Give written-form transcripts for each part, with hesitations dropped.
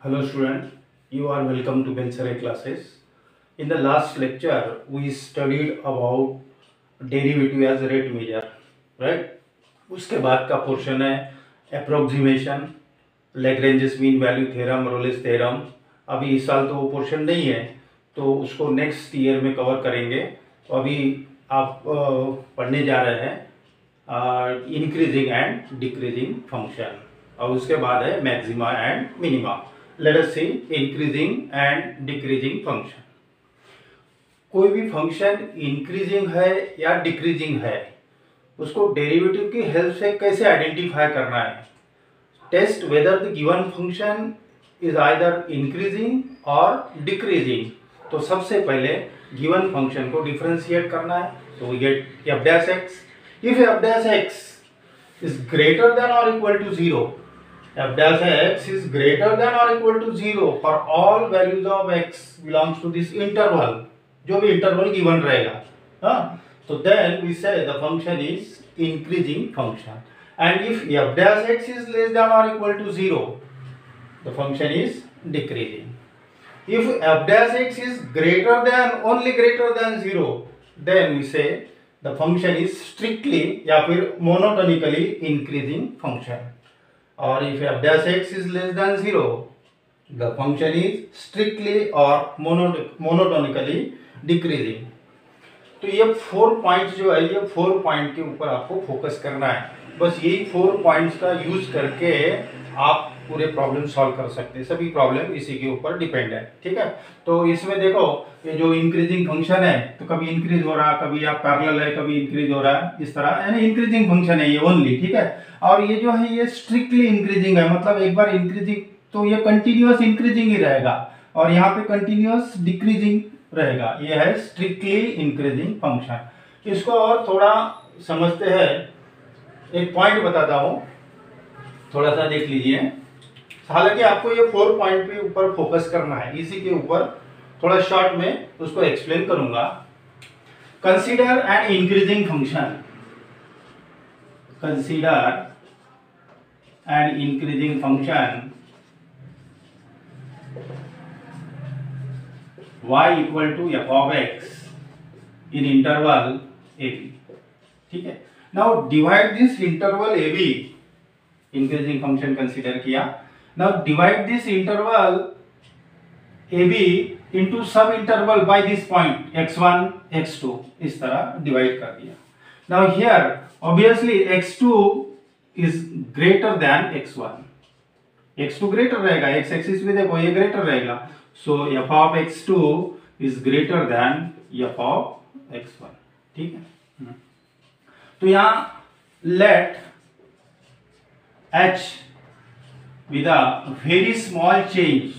Hello student, you are welcome to Belsare classes. In the last lecture, we studied about derivative as rate measure, right? उसके बाद का portion है approximation, Lagrange's mean value theorem, Rolle's theorem. अभी इस साल तो वो portion नहीं है, तो उसको नेक्स्ट ईयर में कवर करेंगे। तो अभी आप पढ़ने जा रहे हैं इंक्रीजिंग एंड डिक्रीजिंग फंक्शन, और उसके बाद है maxima and minima. Let us see increasing and decreasing function. कोई भी फंक्शन इंक्रीजिंग है या डिक्रीजिंग है, उसको डेरिवेटिव की हेल्प से कैसे आइडेंटिफाई करना है। Test whether the given function is either increasing or decreasing. तो सबसे पहले गिवन फंक्शन को डिफरेंशिएट करना है। तो we get f dash x. If f dash x is greater than or equal to 0, f dash x is greater than or equal to 0 for all values of x belongs to this interval, जो भी interval given रहेगा, हाँ, तो then we say the function is increasing function. And if f dash x is less than or equal to 0, the function is decreasing. If f dash x is greater than, only greater than 0, then we say the function is strictly या फिर monotonically increasing function. और if f dash x is less than 0, the function is strictly or monotonically decreasing. तो ये 4 points जो है, ये 4 point के ऊपर आपको फोकस करना है। बस यही 4 पॉइंट्स का यूज करके आप पूरे प्रॉब्लम सॉल्व कर सकते हैं। सभी प्रॉब्लम इसी के ऊपर डिपेंड है, ठीक है। तो इसमें देखो, ये जो इंक्रीजिंग फंक्शन है, तो कभी इंक्रीज हो रहा, कभी आप पैरेलल है, कभी इंक्रीज हो रहा है, इस तरह यानी इंक्रीजिंग फंक्शन है ये ओनली, ठीक है। और ये जो है ये स्ट्रिक्टली इंक्रीजिंग है, मतलब एक बार इंक्रीजिंग तो ये कंटिन्यूअस इंक्रीजिंग ही रहेगा, और यहाँ पे कंटिन्यूअस डिक्रीजिंग रहेगा। ये है स्ट्रिक्टली इंक्रीजिंग फंक्शन। इसको और थोड़ा समझते हैं, एक पॉइंट बताता हूँ, थोड़ा सा देख लीजिए। हालांकि आपको ये 4 पॉइंट पे ऊपर फोकस करना है, इसी के ऊपर थोड़ा शॉर्ट में उसको एक्सप्लेन करूंगा। Consider an increasing function, consider an increasing function y equal to f of x in interval a b, ठीक है। Now divide this interval a b, increasing function consider किया। Now divide this interval AB into sub interval by this point x1, x2, इस तरह divide कर दिया। Now here obviously x2 is greater than x1, x2 greater रहेगा, x axis में देखो ये greater रहेगा, so f of x2 is greater than f of x1, ठीक है। तो यहाँ let h with a very small change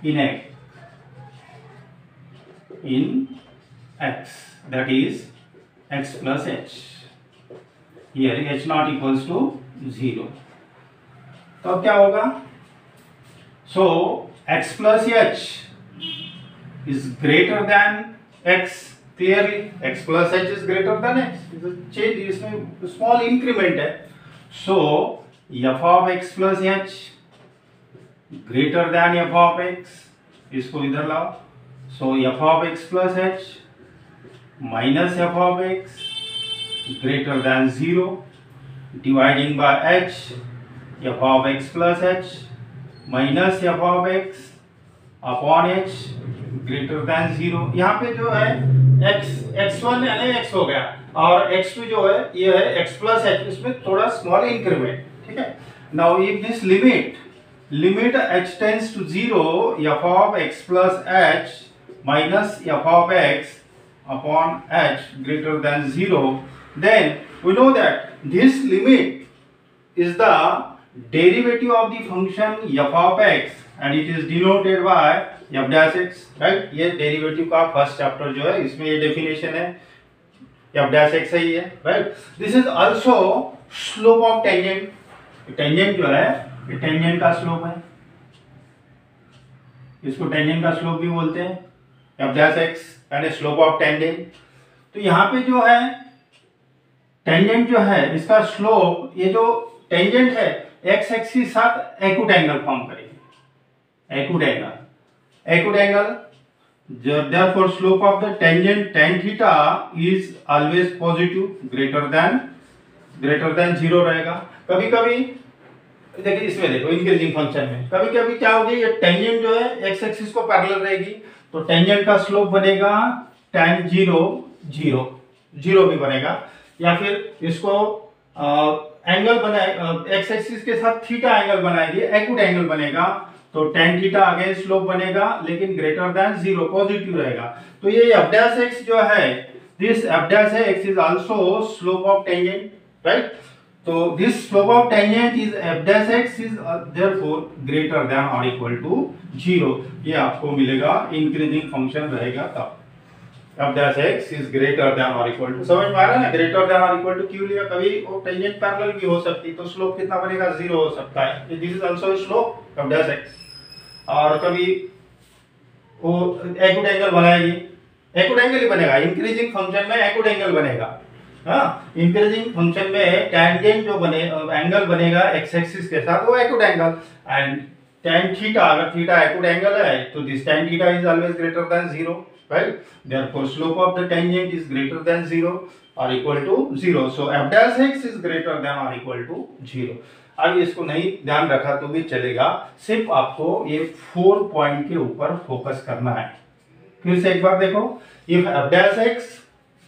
in x, that is x plus h. Here h not equals to 0. तो अब क्या होगा? So x plus h is greater than x. Clearly x plus h is greater than x. Change इसमें small increment है। So f of x plus h greater than f of x, इसको इधर लाओ। सो f of x plus h minus f of x greater than 0, dividing by h, f of x plus h minus f of x upon h greater than 0। यहाँ पे जो है x1 यानी x हो गया, और x2 जो है ये है x plus h, इसमें थोड़ा स्मॉल इंक्रीमेंट, ठीक है। Now if this limit h tends to 0, f of x plus h minus f of x upon h greater than 0, then we know that this limit is the derivative of the function f of x and it is denoted by f dash x, right. ये derivative का first chapter जो है, इसमें ये definition है, f dash x ही है, right. This is also slope of tangent. Tangent जो है ये टेंजेंट का स्लोप है, इसको टेंजेंट का स्लोप भी बोलते हैं, f dash x यानी स्लोप ऑफ टेंजेंट। तो यहाँ पे जो है टेंजेंट जो है इसका स्लोप, ये जो टेंजेंट है एक्स एक्सिस के साथ एक्यूट एंगल फॉर्म करेगी, acute angle therefore slope of the tangent tan theta is always positive, greater than 0 रहेगा। कभी कभी देखिए इसमें देखो इंक्रीजिंग फंक्शन में कभी कभी क्या होगी, ये टेंजेंट जो है एक्स एक्सिस को पैरेलल रहेगी, तो टेंजेंट का स्लोप बनेगा tan 0 भी बनेगा, या फिर इसको एंगल बनाए एक्स एक्सिस के साथ थीटा एंगल बनाएगी, एक्यूट एंगल बनेगा, तो tan थीटा अगेन स्लोप बनेगा लेकिन ग्रेटर देन 0 पॉजिटिव रहेगा। तो ये f डैश x जो है, this f dash x is also slope of tangent, right. तो this slope of tangent is f dash x is therefore greater than or equal to 0। ये आपको मिलेगा increasing function रहेगा तब f dash x is greater than or equal to, समझ में आ रहा है ना, greater than or equal to क्यों लिया, कभी वो टेंजेंट पैरेलल भी हो सकती, तो स्लोप कितना बनेगा 0 हो सकता है, this is also slope f dash x। और कभी वो एक्यूट एंगल बनाएगी, एक्यूट एंगल ही बनेगा, इंक्रीजिंग फंक्शन में एक्यूट एंगल बनेगा, हाँ इंक्रीजिंग फंक्शन में टेंजेंट जो बने एंगल बनेगा एक्स एक्सिस के साथ वो acute angle, and tan theta अगर थीटा एक्यूट एंगल है तो this tan theta is always greater than 0, right. Therefore slope of the tangent is greater than 0 or equal to 0, so f dash x is greater than or equal to 0। अब इसको नहीं ध्यान रखा तो भी चलेगा, सिर्फ आपको ये 4 पॉइंट के ऊपर फोकस करना है। फिर से एक बार देखो, if f dash x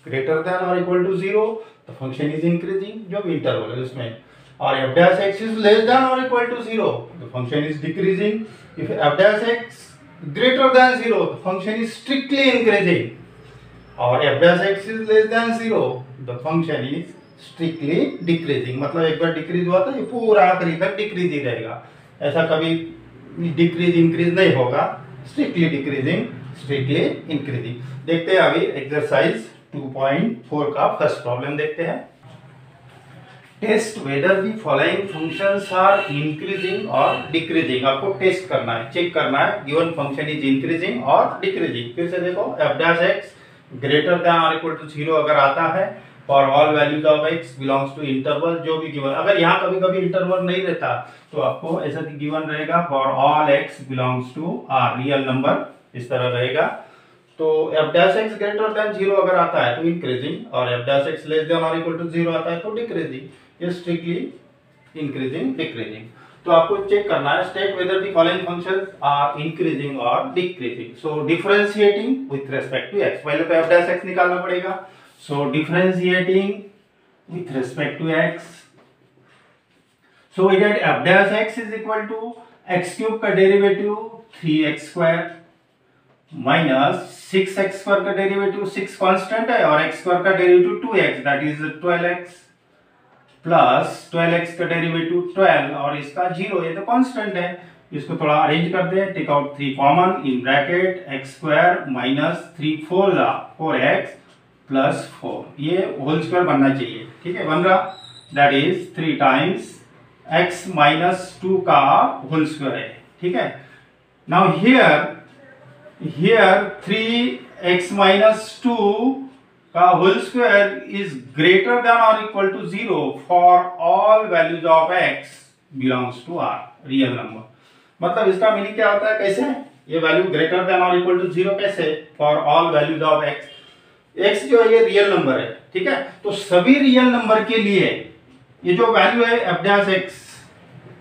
greater than or equal to 0 the function is increasing, जो भी इंटरवल है उसमें, और f dash x is less than or equal to 0 the function is decreasing, if f dash x greater than 0 the function is strictly increasing, और f dash x is less than 0 the function is strictly decreasing, मतलब एक बार decrease हुआ तो ये पूरा आखिरी तक decrease ही रहेगा, ऐसा कभी डिक्रीज इंक्रीज नहीं होगा, स्ट्रिक्टली डिक्रीजिंग स्ट्रिक्टली इंक्रीजिंग। देखते हैं अभी एक्सरसाइज 2.4 का फर्स्ट प्रॉब्लम देखते हैं। Test whether the following functions are increasing or decreasing, आपको टेस्ट करना है, चेक करना है given function is increasing or decreasing. फिर से देखो f dash x greater than or equal to 0 अगर आता है for all values of x belongs to interval, जो भी गिवन, अगर यहाँ कभी कभी इंटरवल नहीं रहता तो आपको ऐसा गिवन रहेगा for all x belongs to r real number, इस तरह रहेगा। तो f dash x greater than 0 अगर आता है तो इंक्रीजिंग, और f dash x less than or equal to 0 आता है तो डिक्रीजिंग, ये स्ट्रिक्टली इंक्रीजिंग डिक्रीजिंग। तो आपको चेक करना है state whether the following functions are increasing or decreasing. So differentiating with respect to x, पहले तो f डैश x निकालना पड़ेगा, so differentiating with respect to x, so we get f dash x is equal to x cube का derivative 3x square minus 6x square का derivative 6 constant है, और x square का derivative 2x that is 12x plus 12x का derivative 12 और इसका 0, ये तो कांस्टेंट है, इसको थोड़ा अरेंज करते हैं, take out 3 common in bracket x square minus 3 4x plus 4, ये होल स्क्वायर बनना चाहिए, ठीक है, बन रहा, that is 3 times x minus 2 का होल स्क्वायर है, ठीक है। नाउ हियर 3x माइनस 2 का whole square is greater than or equal to 0 for all values of x belongs to r real number, मतलब इसका मीनिंग क्या होता है, कैसे ये value greater than or equal to 0 कैसे, for all values of x जो है ये रियल नंबर है, ठीक है। तो सभी रियल नंबर के लिए ये जो वैल्यू है f डैश x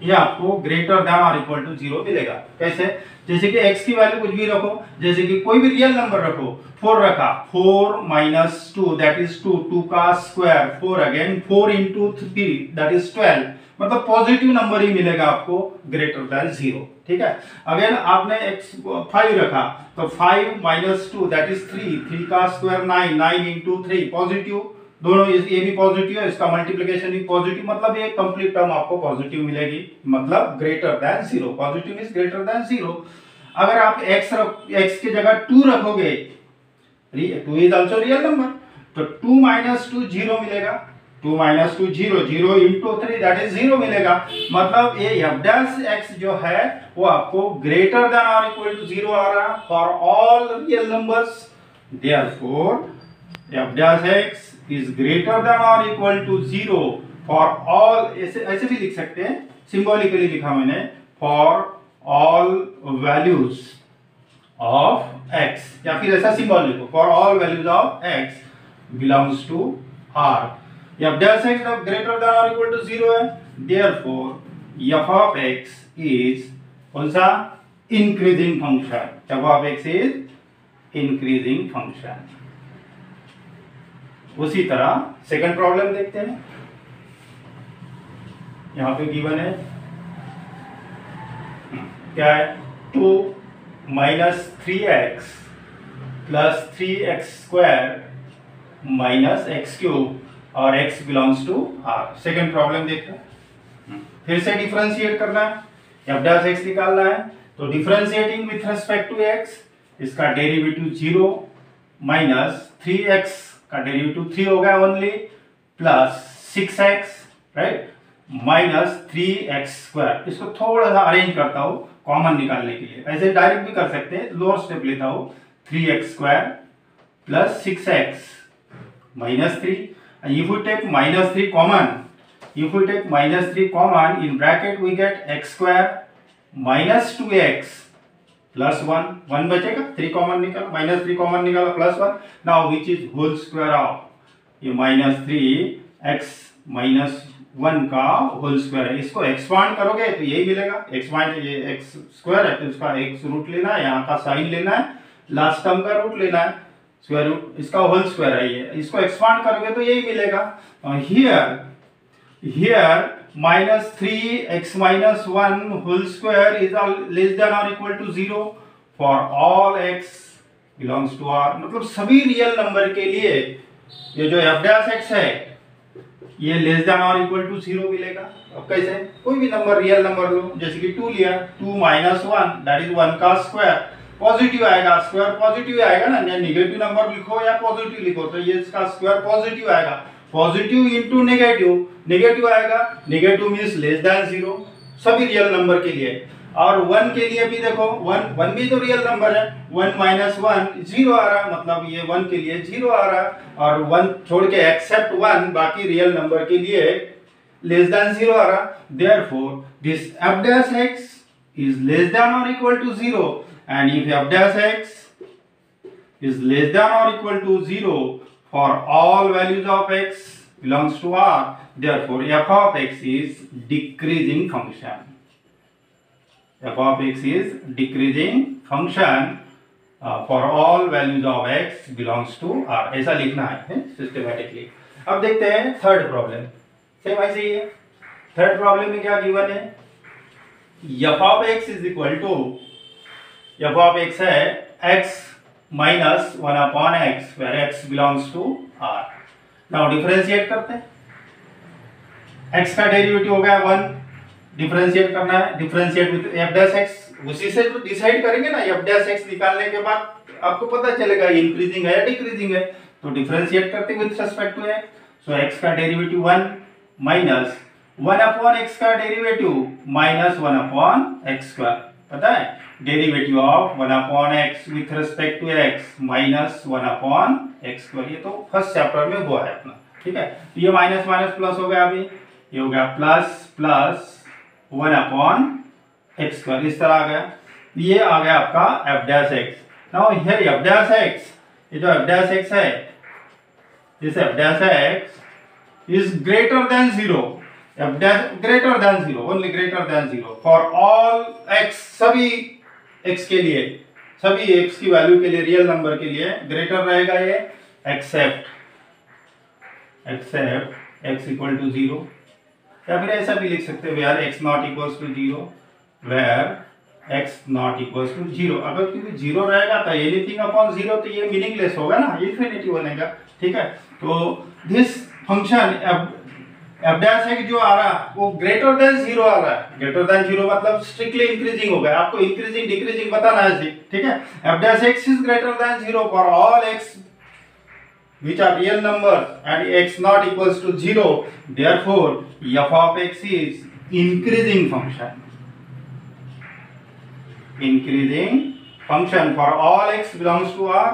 ये आपको greater than or equal to 0 मिलेगा, कैसे, जैसे कि x की वैल्यू कुछ भी रखो, जैसे कि कोई भी रियल नंबर रखो, 4 रखा, 4 माइनस 2 दैट इज 2 का square, 4 again 4 into 3 that is 12, मतलब पॉजिटिव नंबर ही मिलेगा आपको ग्रेटर देन 0, ठीक है। अगेन आपने x 5 रखा तो 5 माइनस 2 दैट इज 3 का स्क्वायर 9 इंटू 3 पॉजिटिव, दोनों ये भी पॉजिटिव है, इसका मल्टीप्लिकेशन भी पॉजिटिव, मतलब ये कंप्लीट टर्म आपको पॉजिटिव मिलेगी, मतलब greater than 0, positive is greater than 0। अगर आप x की जगह 2 रखोगे, 2 इज आल्सो रियल नंबर, तो 2 माइनस 2 0 मिलेगा, 2 माइनस 2 0 इंटू 3 दैट इज 0 मिलेगा, मतलब ये f डैश x जो है वो आपको greater than or equal to 0 आ रहा for all real numbers, therefore f dash x is greater than or equal to 0 for all, ऐसे भी लिख सकते हैं, सिंबॉलिकली लिखा मैंने, for all values of x, या फिर ऐसा सिंबल लिखो, for all values of x belongs to R, f dash x greater than or equal to 0 है, therefore f of x is कौन सा, increasing function, f of x is increasing function. उसी तरह second problem देखते हैं, यहां पे given है क्या है, 2 minus 3x plus 3x² minus x³ और x belongs to R। Second problem देखते हैं, फिर से डिफरेंशिएट करना है, f डैश x निकालना है, तो differentiating with respect to x, इसका डेरिवेटिव 0 माइनस 3x का डेरिवेटिव 3 हो गया only, plus 6x right minus 3x²। इसको थोड़ा सा अरेंज करता हूं कॉमन निकालने के लिए, ऐसे डायरेक्ट भी कर सकते हैं, लोअर स्टेप लेता हूं, 3x² plus 6x minus 3, and if we take minus 3 common, if we take minus 3 common, in bracket we get x² minus 2x plus 1, 1 बचेगा, 3 कॉमन निकाला, minus 3 कॉमन निकाला, plus 1, now which is whole square of ये minus 3x minus 1 का whole square है। इसको expand करोगे तो यही मिलेगा, एक्सपांड ये x स्क्वायर है तो इसका x रूट लेना है, यहाँ का साइन लेना है, लास्ट टर्म का रूट लेना है, स्क्वायर रूट इसका होल स्क्वायर है ये, इसको एक्सपांड करोगे तो यही मिलेगा। Here minus 3x minus 1 whole square is less than or equal to 0 for all x belongs to R, मतलब सभी रियल नंबर के लिए ये जो f डैश x है ये less than or equal to 0 मिलेगा। अब कैसे, कोई भी नंबर रियल नंबर लो, जैसे कि 2 लिया, 2 माइनस 1 दैट इज 1 का स्क्वायर, पॉजिटिव आएगा, स्क्वायर पॉजिटिव आएगा ना, नेगेटिव नंबर लिखो या पॉजिटिव लिखो तो ये इसका स्क्वायर पॉजिटिव आएगा, पॉजिटिव इनटू नेगेटिव, नेगेटिव आएगा, नेगेटिव मींस लेस देन 0 सभी रियल नंबर के लिए। और 1 के लिए भी देखो, 1 भी तो रियल नंबर है, 1 माइनस 1 0 आ रहा, मतलब ये 1 के लिए 0 आ रहा, और 1 छोड़ के एक्सेप्ट 1 बाकी रियल नंबर के लिए लेस देन 0 आ रहा, therefore this f dash x is less than or equal to 0, and if f dash x is less than or equal to 0 for all values of x belongs to R, therefore f of x is decreasing function, f of x is decreasing function for all values of x belongs to R, ऐसा लिखना है systematically. अब देखते हैं third problem, same ऐसे ही है। Third problem में क्या गिवन है, f of x is equal to, f of x है x minus 1 upon x where x belongs to R। Now differentiate करते हैं, x का डेरिवेटिव हो गया 1, डिफरेंशिएट करना है, differentiate with f dash x, उसी से तो डिसाइड करेंगे ना, f डैश x निकालने के बाद आपको पता चलेगा इंक्रीजिंग है या डिक्रीजिंग है, तो डिफरेंशिएट करते हैं with respect to x, so x का डेरिवेटिव 1 माइनस 1 अपॉन x का डेरिवेटिव माइनस 1 अपॉन x², पता है derivative of 1 upon x with respect to x minus 1 upon x², ये तो फर्स्ट चैप्टर में हुआ है अपना, ठीक है। तो ये माइनस माइनस प्लस हो गया, अभी ये हो गया प्लस प्लस 1 अपॉन x², इस तरह आ गया, ये आ गया आपका f dash x। Now here f dash x, ये जो f डैश x है, this f dash x is greater than 0, f dash greater than 0, only greater than 0 for all x, सभी x के लिए, सभी x की वैल्यू के लिए, रियल नंबर के लिए ग्रेटर रहेगा ये, एक्सेप्ट x इक्वल टू 0, या फिर ऐसा भी लिख सकते हैं where x not equals to 0, where x not equals to 0। अगर क्योंकि 0 रहेगा तो एनीथिंग अपॉन 0 तो ये मीनिंगलेस होगा ना, इनफिनिटी बनेगा, ठीक है। तो this function f dash x जो आ रहा वो ग्रेटर देन 0 आ रहा है, ग्रेटर देन 0 मतलब स्ट्रिक्टली इंक्रीजिंग हो गया, आपको इंक्रीजिंग डिक्रीजिंग बताना है, ठीक है। f dash x is greater than 0 for all x which are real numbers and x not equals to 0, therefore f of x is increasing function, increasing function for all x belongs to R,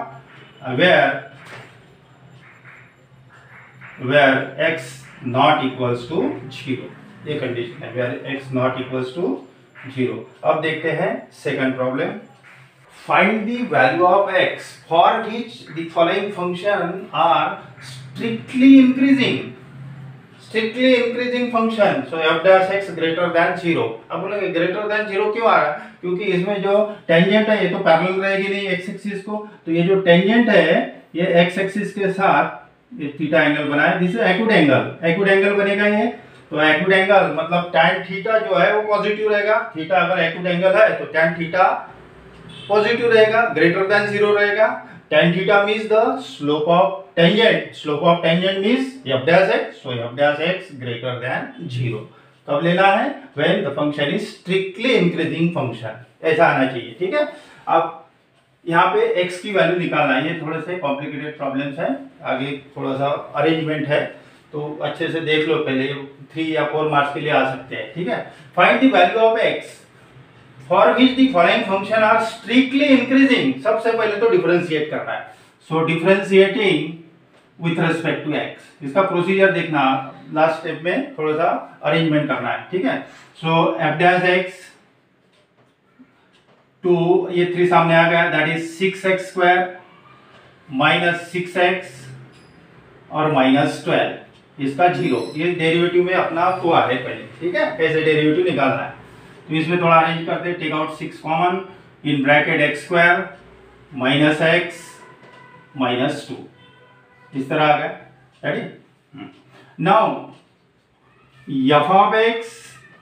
where x not equals to 0, ये condition है where x not equals to 0। अब देखते हैं second problem. Find the value of x for which the following function are strictly increasing function, so f dash x greater than 0। अब बोलेंगे greater than 0 क्यों आ रहा है? क्योंकि इसमें जो टेंजेंट है ये तो पैरेलल रहेगी नहीं x एक्सिस को, तो ये जो टेंजेंट है ये x एक्सिस के साथ ये थीटा एंगल बनाए, दिस इज एक्यूट एंगल बनेगा ये। तो एक्यूट एंगल मतलब tan थीटा जो है वो पॉजिटिव रहेगा, थीटा अगर एक्यूट एंगल है तो tan थीटा पॉजिटिव रहेगा, ग्रेटर देन 0 रहेगा। tan theta means the slope of tangent means f dash x, so f dash x greater than 0। कब लेना है? when the function is strictly increasing function, ऐसा आना चाहिए, ठीक है। अब यहाँ पे x की वैल्यू निकालना है, ये थोड़े से कॉम्प्लिकेटेड प्रॉब्लम्स हैं, आगे थोड़ा सा अरेंजमेंट है तो अच्छे से देख लो पहले, 3 या 4 मार्क्स के लिए आ सकते हैं, ठीक है। Find the value of x for which the following function are strictly increasing. सबसे पहले तो डिफरेंशिएट करना है, so differentiating with respect to x, इसका प्रोसीजर देखना, लास्ट स्टेप में थोड़ा सा अरेंजमेंट करना है, ठीक है। So f dash x to ये 3 सामने आ गया, that is 6x square minus 6x और माइनस 12, इसका 0, ये डेरिवेटिव में अपना हुआ है पहले, ठीक है, कैसे डेरिवेटिव निकालना है। तो इसमें थोड़ा अरेंज करते हैं, take out 6 common, in bracket x square minus x minus 2, इस तरह आ गया, ready. Now f of x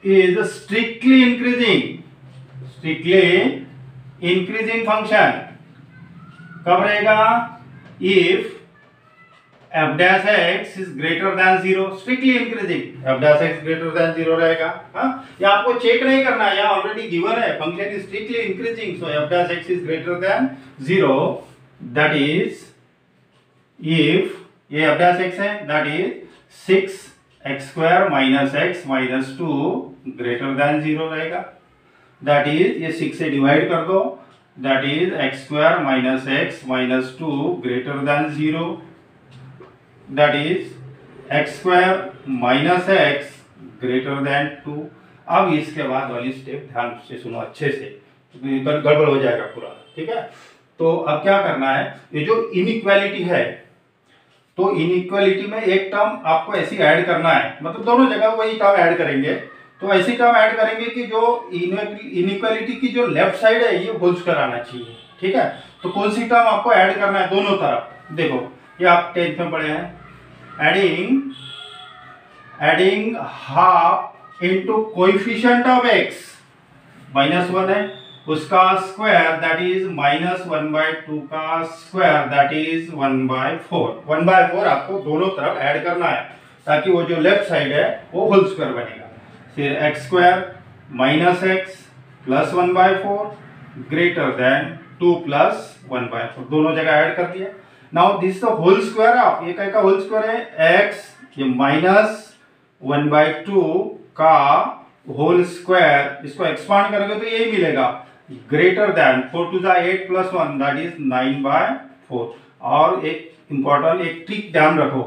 is strictly increasing function कब रहेगा? if f dash x is greater than 0, strictly increasing, f dash x greater than 0 रहेगा। हाँ, ये आपको चेक नहीं करना है, यहाँ ऑलरेडी गिवन है, function is strictly increasing, so f dash x is greater than 0, that is if ये f dash x है, that is 6x square minus x minus 2 greater than 0 रहेगा, that is ये 6 से डिवाइड कर दो, that is x square minus x minus 2 greater than 0, that is x square minus x greater than 2। अब इसके बाद वाली स्टेप ध्यान से सुनो अच्छे से, गड़बड़ हो जाएगा पूरा, ठीक है। तो अब क्या करना है, ये जो इनइक्वालिटी है, तो इनइक्वालिटी में एक टर्म आपको ऐसी ऐड करना है, मतलब दोनों जगह वही टर्म ऐड करेंगे, तो ऐसी टर्म ऐड करेंगे कि जो इनइक्वालिटी की जो लेफ्ट साइड है ये होल स्क्वायर आना चाहिए, ठीक है। तो कौन सी टर्म आपको ऐड करना है दोनों तरफ? देखो ये आप 10th में पढ़े हैं, adding half into coefficient of x, -1 है उसका स्क्वायर, दैट इज -1/2 का स्क्वायर, दैट इज 1/4। 1/4 आपको दोनों तरफ ऐड करना है ताकि वो जो लेफ्ट साइड है वो होल स्क्वायर बनेगा। फिर x square minus x plus 1/4 greater than 2 plus 1/4, दोनों जगह ऐड कर दिया। Now this the whole square of, ये क्या का होल स्क्वायर है? x, ये माइनस 1/2 का होल स्क्वायर, इसको एक्सपांड करोगे तो यही मिलेगा, greater than 4 to the 8 plus 1, that is 9/4। और एक इंपॉर्टेंट एक ट्रिक ध्यान रखो,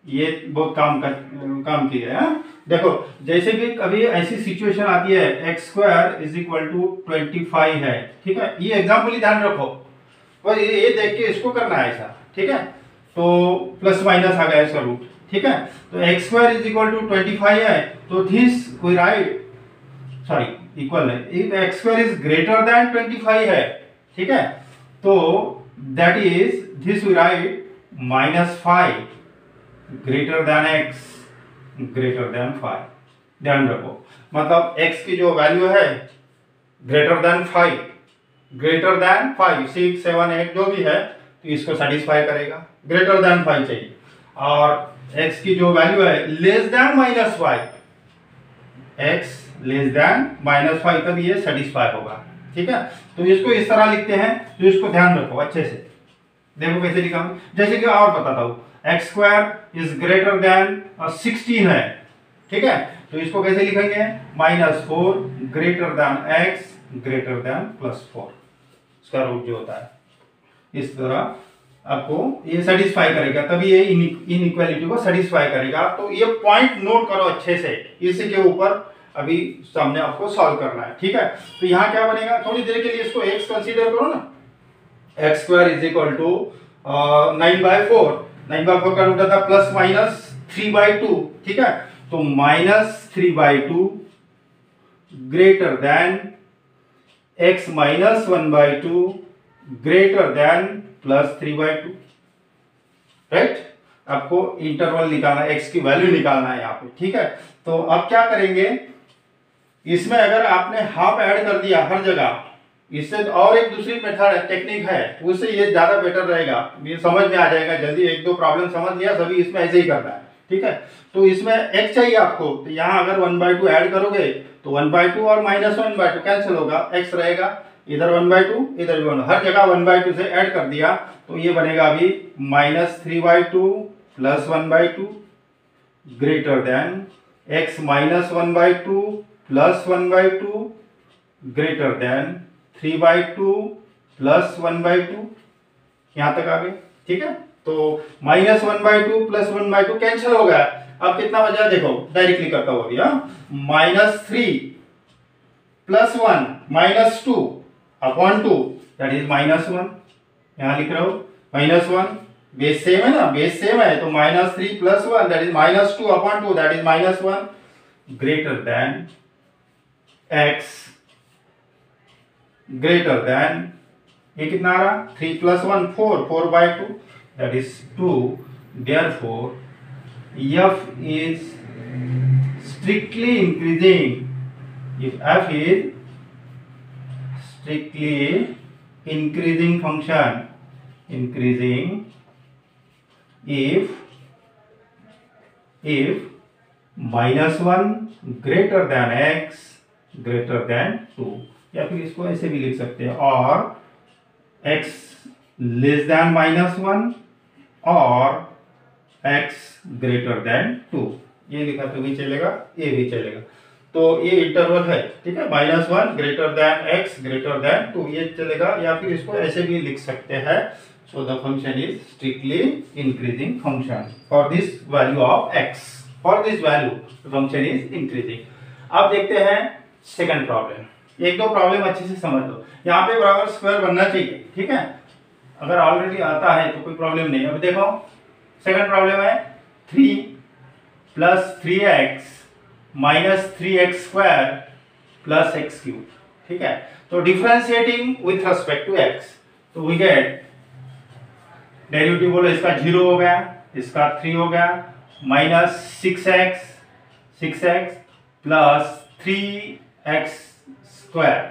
ये बहुत काम की है। देखो जैसे कि कभी ऐसी सिचुएशन आती है x square is equal to 25 है, ठीक है, ये एग्जाम्पल ही ध्यान रखो, और ये देख के इसको करना है ऐसा, ठीक है। तो प्लस माइनस आ गया इसका रूट, ठीक है। तो x square is equal to 25 है, तो this we write, sorry equal है, if x square is greater than 25 है, ठीक है, तो that is this we write -5 greater than x greater than 5, ध्यान रखो, मतलब x की जो वैल्यू है ग्रेटर देन 5, ग्रेटर देन 5, 6, 7, 8 जो भी है, तो इसको सेटिस्फाई करेगा, ग्रेटर देन 5 चाहिए। और x की जो वैल्यू है less than -5, x less then -5 तब ये सेटिस्फाई होगा, ठीक है। तो इसको इस तरह लिखते हैं, तो इसको ध्यान रखो अच्छे से, देखो कैसे लिखा हूं, जैसे कि और बताता हूं, x square is greater then 16 है, ठीक है, तो इसको कैसे लिखेंगे? -4 greater than x greater then +4, इसका रूट जो होता है इस तरह आपको ये सेटिस्फाई करेगा, तभी ये इनइक्वालिटी को सेटिस्फाई करेगा। तो ये पॉइंट नोट करो अच्छे से, इसी के ऊपर अभी सामने आपको सॉल्व करना है, ठीक है। तो यहाँ क्या बनेगा, थोड़ी देर के लिए इसको x कंसीडर करो ना, x square is equal to 9/4, 9/4 का रूट आता है प्लस माइनस 3/2, ठीक है। तो -3/2 greater than x minus 1/2 greater than plus 3/2, right. आपको इंटरवल निकालना है, x की वैल्यू निकालना है यहाँ पे, ठीक है। तो अब क्या करेंगे, इसमें अगर आपने हाफ ऐड कर दिया हर जगह, इससे और एक दूसरी मेथड टेक्निक है, उससे ये ज्यादा बेटर रहेगा, ये समझ में आ जाएगा जल्दी। एक दो प्रॉब्लम समझ लिया, सभी इसमें ऐसे ही करना है, ठीक है। तो इसमें x चाहिए आपको, तो यहाँ अगर 1/2 ऐड करोगे तो 1/2 और -1/2 कैंसिल होगा, x रहेगा, इधर 1/2 इधर भी 1, हर जगह 1/2 से ऐड कर दिया, तो ये बनेगा अभी -3/2 plus 1/2 greater than x minus 1/2 plus 1/2 greater than 3/2 plus 1/2, यहां तक आ गए, ठीक है। तो -1/2 प्लस 1/2 कैंसिल हो गया। अब कितना बचा देखो, डायरेक्टली करता हूं अभी, -3 प्लस 1 -2 अपॉन 2 दैट इज -1, यहां लिख रहा हूं -1, बेस सेम है ना, बेस सेम है, तो -3 plus 1 that is -2 upon 2 that is -1 greater than x greater than, ये कितना आ रहा, 3 plus 1 4, 4/2 that is 2, therefore f is strictly increasing, if f is strictly increasing function, increasing if -1 greater than x greater than 2, या फिर इसको ऐसे भी लिख सकते हैं, और x लेस देन -1 और x ग्रेटर देन 2, ये लिखा तो भी चलेगा, ये भी चलेगा। तो ये इंटरवल है, ठीक है, -1 greater than x greater than 2, ये चलेगा, या फिर इसको ऐसे भी लिख सकते हैं। So the function is strictly increasing function for this value of x, for this value the function is increasing. अब देखते हैं सेकंड प्रॉब्लम, एक दो प्रॉब्लम अच्छे से समझ लो। यहाँ पे बराबर स्क्वायर बनना चाहिए, ठीक है, अगर ऑलरेडी आता है तो कोई प्रॉब्लम नहीं। अब देखो सेकंड प्रॉब्लम है 3 plus 3x minus 3x square plus x cube, ठीक है। तो differentiating with respect to x, तो वी गेट डेरिवेटिव बोलो, इसका 0 हो गया, इसका 3 हो गया, minus 6x plus 3x square,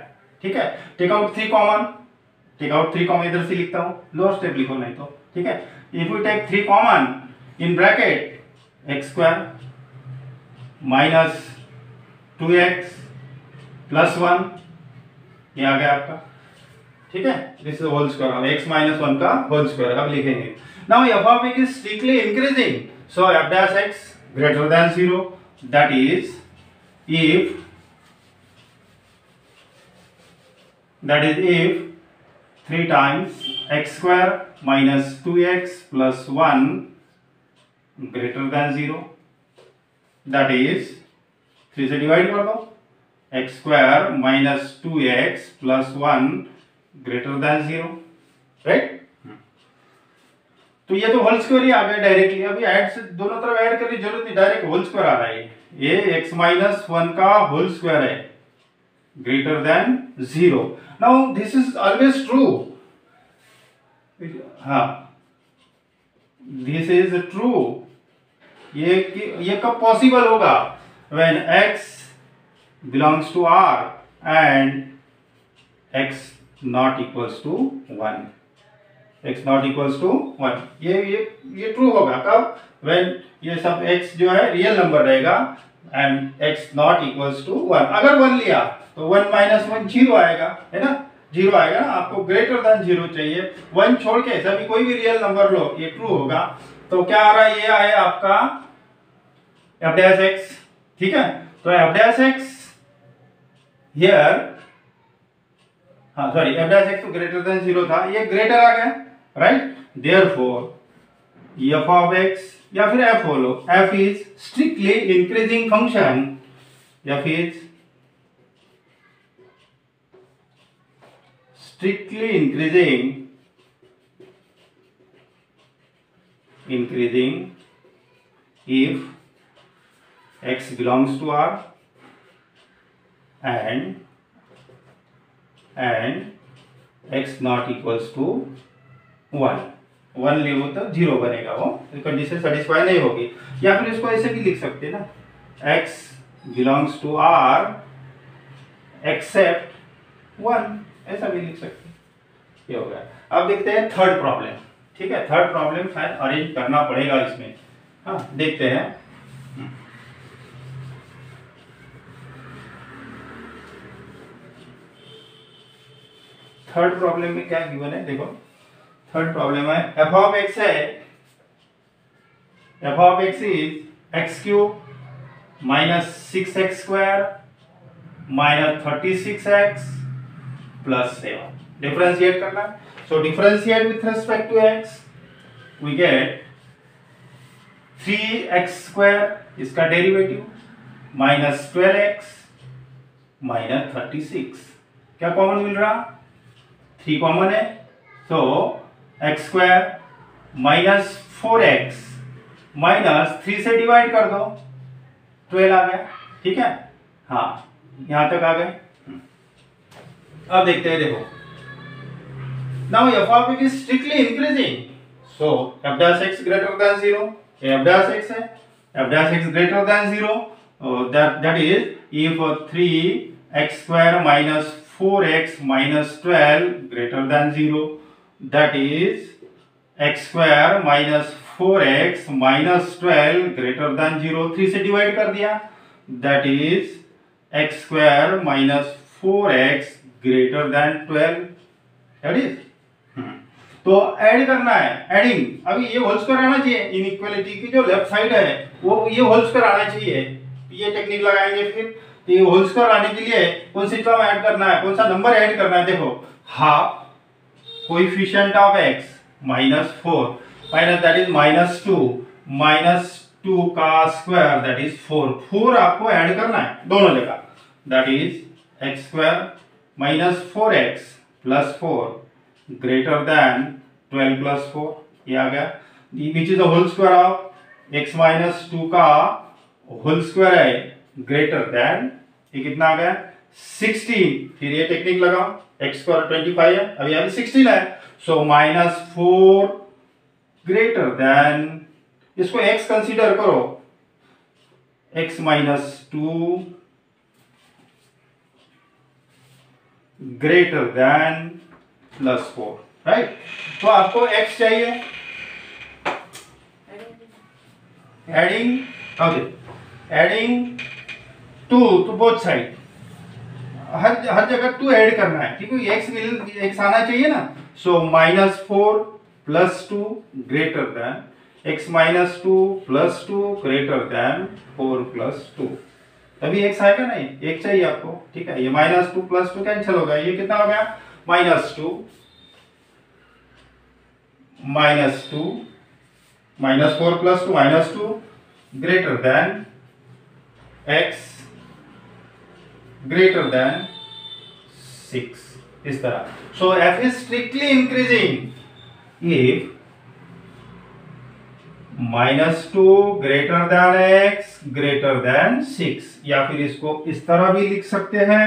ठीक है। Take out 3 common, take out 3 common, इधर से लिखता हूं, लोअर स्टेप लिखो नहीं तो, ठीक है। If we take 3 common in bracket x square minus 2x plus 1, ये आ गया आपका, ठीक है। This is whole square of x minus 1 का होल स्क्वायर। अब लिखेंगे now f of x is strictly increasing, so f dash x greater than 0, that is if if 3 times x square minus 2x plus 1 greater than 0, that is 3 से divide कर दो, x square minus 2x plus 1 greater than 0, right. तो ये तो whole square ही आ गया directly, अभी add से दोनों तरफ ऐड करने की जरूरत नहीं, डायरेक्ट होल स्क्वायर आ रहा है। ये x माइनस 1 का होल स्क्वायर है greater than 0. Now this is always true. हाँ, this is true. ये कब पॉसिबल होगा, when x belongs to R and x not equals to 1. x not equals to 1, ये ट्रू होगा कब, when ये सब x जो है रियल नंबर रहेगा and x not equals to 1। अगर 1 लिया तो 1 माइनस 1 0 आएगा, है ना, 0 आएगा ना। आपको ग्रेटर देन 0 चाहिए, 1 छोड़ के सभी कोई भी रियल नंबर लो, ये ट्रू होगा। तो क्या आ रहा है, ये आया आपका f डैश x, ठीक है। तो f डैश x हियर, हाँ सॉरी, f डैश x तो ग्रेटर देन 0 था, ये ग्रेटर आ गया, right. Therefore F of x या फिर एफ बोलो, F is strictly increasing function, F is strictly increasing if x belongs to R and x not equals to 1 ले वो तो 0 बनेगा, वो कंडीशन सेटिस्फाई नहीं होगी। या फिर इसको ऐसे भी लिख सकते हैं ना, x belongs to R except 1, ऐसा भी लिख सकते हैं। ये हो गया। अब देखते हैं थर्ड प्रॉब्लम। ठीक है, थर्ड प्रॉब्लम शायद अरेंज करना पड़ेगा इसमें। हाँ, देखते हैं। थर्ड प्रॉब्लम में क्या गिवन है, देखो थर्ड प्रॉब्लम है एफ ऑफ एक्स है, F of x is X cube minus 6x square minus 36x plus 7। Differentiate करना, so differentiate with respect to x, we get 3x square, इसका derivative minus 12x minus 36। क्या common मिल रहा, 3 common है, तो x square minus 4x minus 3 से divide कर दो, 12 आ गया। ठीक है, हाँ यहां तक आ गए। अब देखते हैं, देखो now f of x is strictly increasing, so f dash x greater than 0, f dash x है, f dash x greater than 0, that is if 3x square minus 4x minus 12 greater than 0, that is x square minus 4x minus 12 greater than 0, 3 से divide कर दिया, that is x square minus 4x greater than 12, that is तो add करना है, adding. अभी ये whole square आना चाहिए, इनइक्वालिटी की जो लेफ्ट साइड है वो ये होल स्क्वायर आना चाहिए, ये टेक्निक लगाएंगे। फिर तो ये होल स्क्वायर आने के लिए कौन सी टर्म ऐड करना है, कौन सा नंबर ऐड करना है, देखो half coefficient of x minus 4 minus that is minus 2 का स्क्वायर दैट इज 4 आपको ऐड करना है दोनों जगह, that is x square minus 4x plus 4 greater than 12 plus 4, ये आ गया, which is the whole square of x minus 2 का होल स्क्वायर है ग्रेटर देन, ये कितना आ गया 16। फिर ये टेक्निक लगाओ, x स्क्वायर 25 है, अभी अभी 16 है, सो माइनस 4 ग्रेटर देन, इसको x कंसीडर करो, x minus 2 greater than plus 4, right. तो आपको x चाहिए, एडिंग टू बोथ साइड, हर जगह 2 ऐड करना है, ठीक है, x आना चाहिए ना, so minus 4 plus 2 greater than x minus 2 plus 2 greater than 4 plus 2, तभी x आएगा नहीं, एक चाहिए आपको। ठीक है, ये माइनस 2 प्लस 2 कैंसिल हो गया, ये कितना हो गया minus 2 minus 4 plus 2 minus 2 greater than x greater than 6, इस तरह। So f is strictly increasing if minus 2 greater than x greater then 6, या फिर इसको इस तरह भी लिख सकते हैं,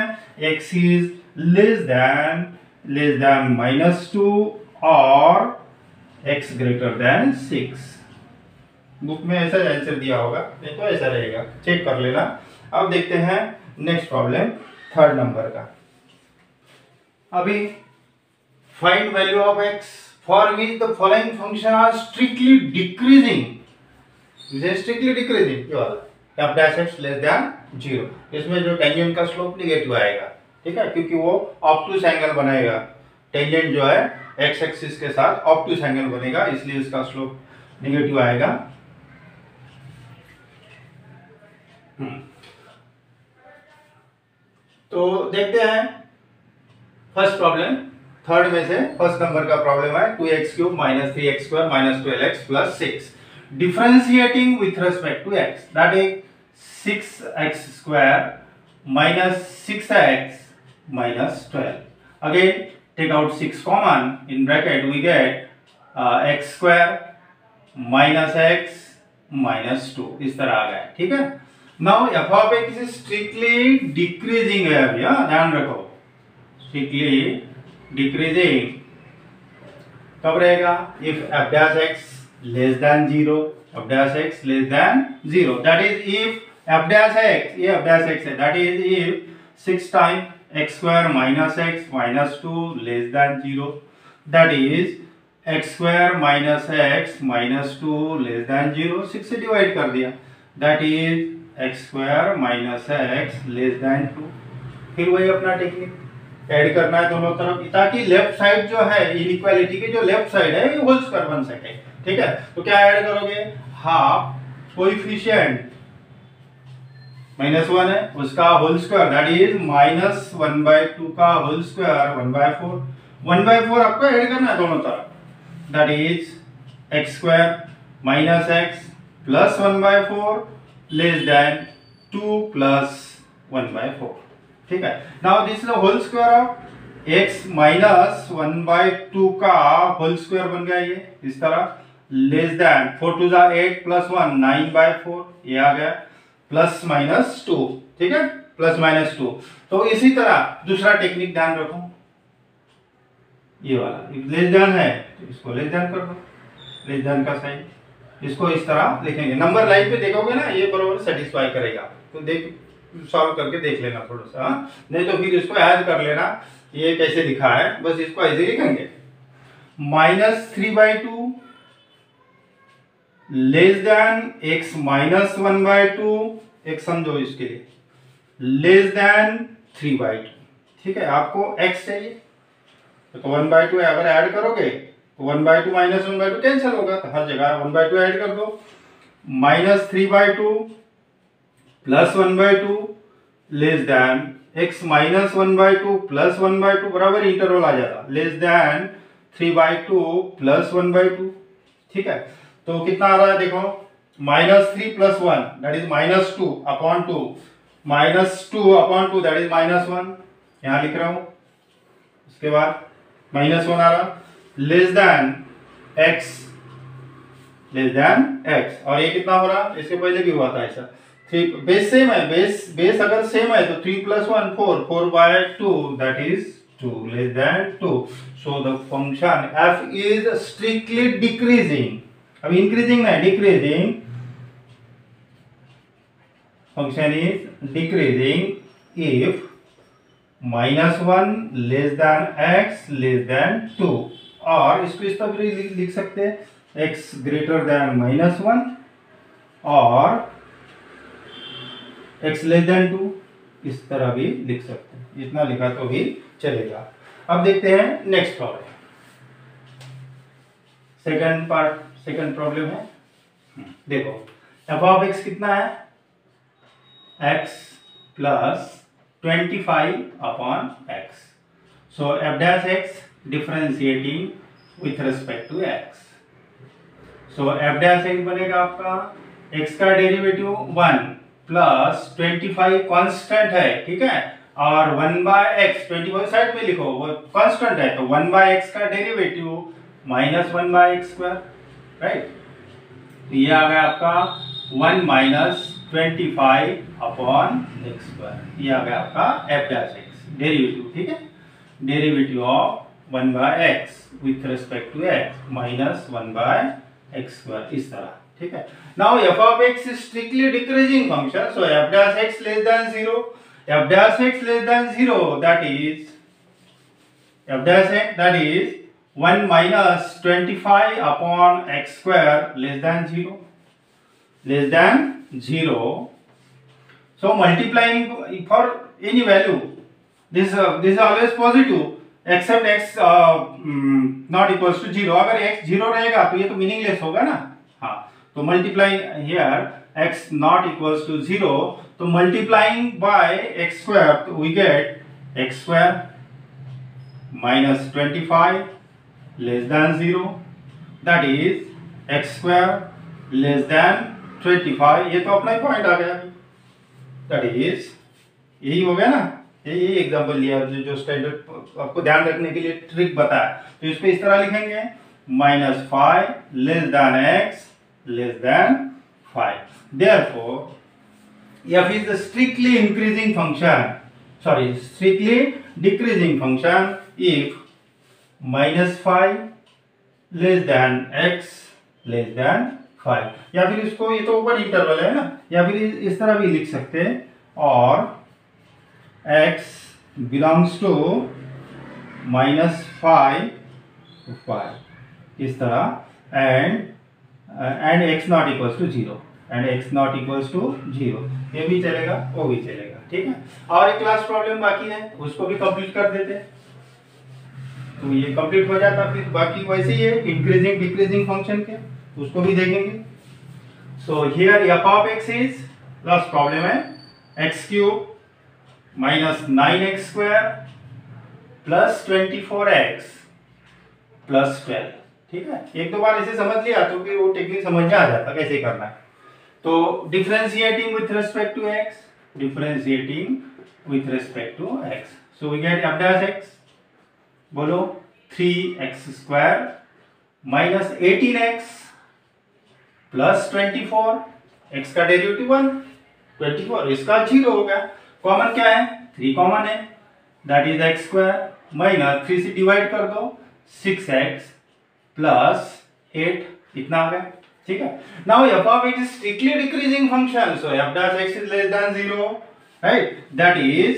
x is less than minus 2 और x ग्रेटर देन 6। बुक में ऐसा आंसर दिया होगा, नहीं तो ऐसा रहेगा, चेक कर लेना। अब देखते हैं नेक्स्ट प्रॉब्लम थर्ड नंबर का। अभी find value of x for which the following function are strictly decreasing, strictly decreasing ये वाला f dash x less than 0, इसमें जो टेंजेंट का स्लोप नेगेटिव आएगा, ठीक है, क्योंकि वो ऑब्टूस एंगल बनाएगा, टेंजेंट जो है x एक्सिस के साथ ऑब्टूस एंगल बनेगा, इसलिए इसका स्लोप नेगेटिव आएगा। तो देखते हैं फर्स्ट प्रॉब्लम, थर्ड में से फर्स्ट नंबर का प्रॉब्लम है 2x³ minus 3x² minus 12x plus 6 differentiating with respect to x, that is 6x² minus 6x minus 12. Again, take out 6 common. In bracket, we get x square minus x minus 2. इस तरह आ गया, ठीक है. Now f of x is strictly decreasing है अभी, हाँ ध्यान रखो. Strictly decreasing कब रहेगा? If f dash x less than 0, f dash x less than 0. That is if f dash x, ये f dash x है. That is if 6 times x square minus x minus 2 less than 0. That is x square minus x minus 2 less than 0. 6 से divide कर दिया. That is x square minus x less than 2. फिर वही अपना technique add करना है दोनों तरफ, ताकि लेफ्ट साइड जो है इनइक्वालिटी की जो लेफ्ट साइड है ये होल स्क्वायर बन सके. ठीक है, तो क्या ऐड करोगे? हाफ कोएफिशिएंट -1 है उसका होल स्क्वायर, दैट इज -1/2 का होल स्क्वायर 1/4. 1/4 आपको ऐड करना है दोनों तरफ. That is x square minus x plus 1/4 less than 2 plus 1/4. ठीक है, now this is the whole square of x minus 1/2 का होल स्क्वायर बन गया ये इस तरह. लेस देन 4 2 जा 8 प्लस 1 9/4 ये आ गया प्लस माइनस 2. ठीक है, प्लस माइनस 2. तो इसी तरह दूसरा टेक्निक ध्यान रखो, ये वाला लेस देन है तो इसको लेस देन कर दो, लेस देन का साइन. इसको इस तरह लिखेंगे. नंबर लाइन पे देखोगे ना ये बराबर सेटिस्फाई करेगा, तो देख सॉल्व करके देख लेना थोड़ा सा, नहीं तो फिर इसको ऐड कर लेना. ये कैसे लिखा है बस इसको ऐसे लिखेंगे. -3/2 लेस देन x माइनस 1/2, एक समझो इसके लिए, लेस देन 3/2. ठीक है, आपको x चाहिए तो 1/2 है, अगर ऐड करोगे तो 1/2 माइनस 1/2 कैंसिल होगा, तो हर जगह 1/2 ऐड कर दो. -3/2 plus 1/2 less than x minus 1/2 plus 1/2 बराबर इंटरवल आ जाएगा, लेस देन 3/2 प्लस 1/2. ठीक है, तो कितना आ रहा है देखो, -3 plus 1 that is -2 upon 2, -2 upon 2 that is -1. यहां लिख रहा हूं. उसके बाद -1 आ रहा, less than x, less than x. और ये कितना हो रहा, इसके पहले भी हुआ था ऐसा. 3 बेस सेम है, बेस अगर सेम है तो 3 plus 1 4, 4/2 that is 2, less than 2. So the function f is strictly decreasing. अब इंक्रीजिंग नहीं, decreasing. Function is decreasing if -1 less than x less than 2. और इसको इस तरह लिख सकते हैं, x ग्रेटर देन -1 और x लेस देन 2. इस तरह भी लिख सकते हैं, इतना लिखा तो भी चलेगा. अब देखते हैं नेक्स्ट प्रॉब्लम. सेकंड प्रॉब्लम है. देखो f ऑफ x कितना है, x plus 25 upon x. So f dash x differentiating with respect to x. So f dash x बनेगा आपका x का डेरिवेटिव 1 प्लस 25 कांस्टेंट है. ठीक है, और 1/x 25 साइड में लिखो, वो कांस्टेंट है तो 1/x का डेरिवेटिव -1/x स्क्वायर. राइट, तो ये आ गया आपका 1 माइनस 25 अपॉन x स्क्वायर. ये आ गया आपका f डैश x डेरिवेटिव. ठीक है, derivative of 1/x with respect to x minus 1/x square इस तरह. ठीक है, now f of x is strictly decreasing function, so f dash x less than 0, f dash x less than 0 that is f dash x that is 1 minus 25 upon x square less than 0, less than 0. So multiplying for any value, this is always positive except x not equals to 0. अगर x 0 रहेगा तो ये तो meaningless होगा ना. हाँ, तो multiplying here x not equals to 0, तो multiplying by x square we get x square minus 25 less than 0, that is x square less than 25. ये तो अपना ही पॉइंट आ गया, that is यही हो गया ना, यही एग्जांपल लिया जो स्टैंडर्ड आपको ध्यान रखने के लिए ट्रिक बताया। तो इसको इस तरह लिखेंगे -5 less than x less then 5. Therefore f is the strictly increasing function, sorry, strictly decreasing function if -5 less than x less then 5. या फिर इसको, ये तो ऊपर इंटरवल है ना, या फिर इस तरह भी लिख सकते हैं, और x belongs to -5 इस तरह, and x not equals to 0, and x not equals to 0. ये भी चलेगा, वो भी चलेगा, ठीक है। और एक क्लास प्रॉब्लम बाकी है, उसको भी कंप्लीट कर देते, तो ये कंप्लीट हो जाता, फिर बाकी वैसे ही है इंक्रीजिंग डिक्रीजिंग फंक्शन के, उसको भी देखेंगे। So here f of x is, last problem है x cube minus 9x square plus 24x plus 12, ठीक है। एक दो बार ऐसे समझ लिया तो फिर वो टेक्निक समझ में आ जाता कैसे करना है। तो differentiating with respect to x, differentiating with respect to x, so we get f dash x, बोलो 3x square minus 18x plus 24, x का डेरिवेटिव 1, 24, इसका 0 हो गया। कॉमन क्या है, 3 कॉमन है, that is x square minus 3 से डिवाइड कर दो 6x प्लस 8, इतना आ गया, ठीक है। Now f of x is strictly decreasing function, so f dash x is less than 0, right, that is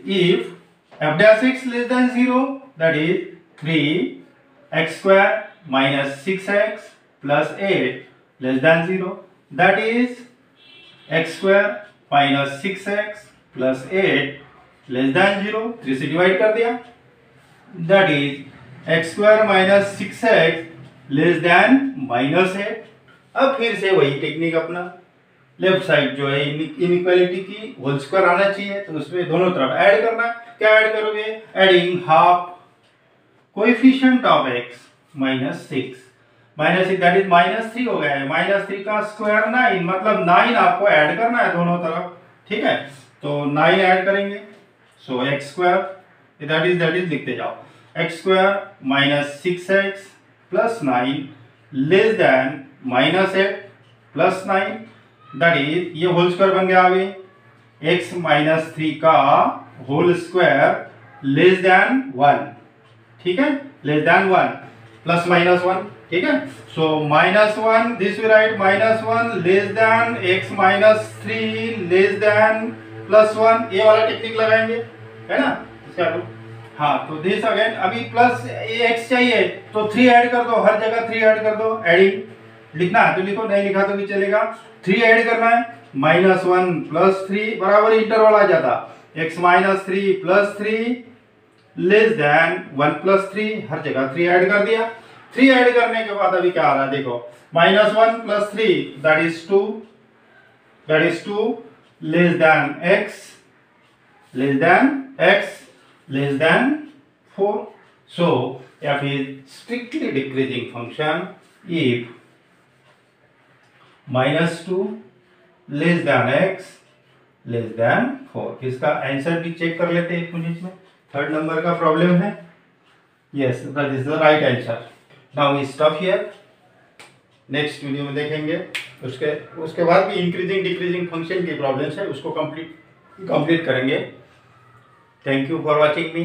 if f dash x less than 0, that is 3x square minus 6x plus 8 less than 0, that is x square minus 6x plus 8 less than 0, 3 से divide कर दिया, that is x square minus 6x less than minus 8. अब फिर से वही technique अपना, left side जो है इनइक्वालिटी की होल स्क्वायर आना चाहिए, तो उसमें दोनों तरफ ऐड करना है। क्या ऐड करोगे, adding half coefficient of x -6, that is -3 हो गया है, -3 का स्क्वायर 9, मतलब 9 आपको ऐड करना है दोनों तरफ, ठीक है। तो 9 ऐड करेंगे, सो x स्क्वायर दैट इज लिखते जाओ, x square minus 6x plus 9 less than -8 plus 9, that is ये होल स्क्वायर बन गया अभी, x -3 का होल स्क्वायर लेस देन 1, ठीक है, लेस देन 1 प्लस -1, ठीक है। So -1, this we write -1 less than x -3 less than +1, ये वाला टेक्निक लगाएंगे, है ना। चलो हाँ, तो दिस अगेन, अभी प्लस x चाहिए तो 3 ऐड कर दो, हर जगह 3 ऐड कर दो, एडिंग लिखना है तो लिखो, नहीं लिखा तो भी चलेगा। 3 ऐड करना है, -1 प्लस 3 बराबर इंटरवल आ जाता, x -3 plus 3 less than 1 plus 3, हर जगह 3 ऐड कर दिया। 3 ऐड करने के बाद अभी क्या आ रहा है देखो, -1 plus 3 that is 2 less than x less then 4. So f is strictly decreasing function if -2 less than x less then 4. इसका आंसर भी चेक कर लेते हैं 1 मिनट में, 3rd नंबर का प्रॉब्लम है, yes that is the right answer. Now we stop here, next video में देखेंगे, उसके बाद भी इंक्रीजिंग डिक्रीजिंग फंक्शन की प्रॉब्लम्स है, उसको कंप्लीट करेंगे। Thank you for watching me.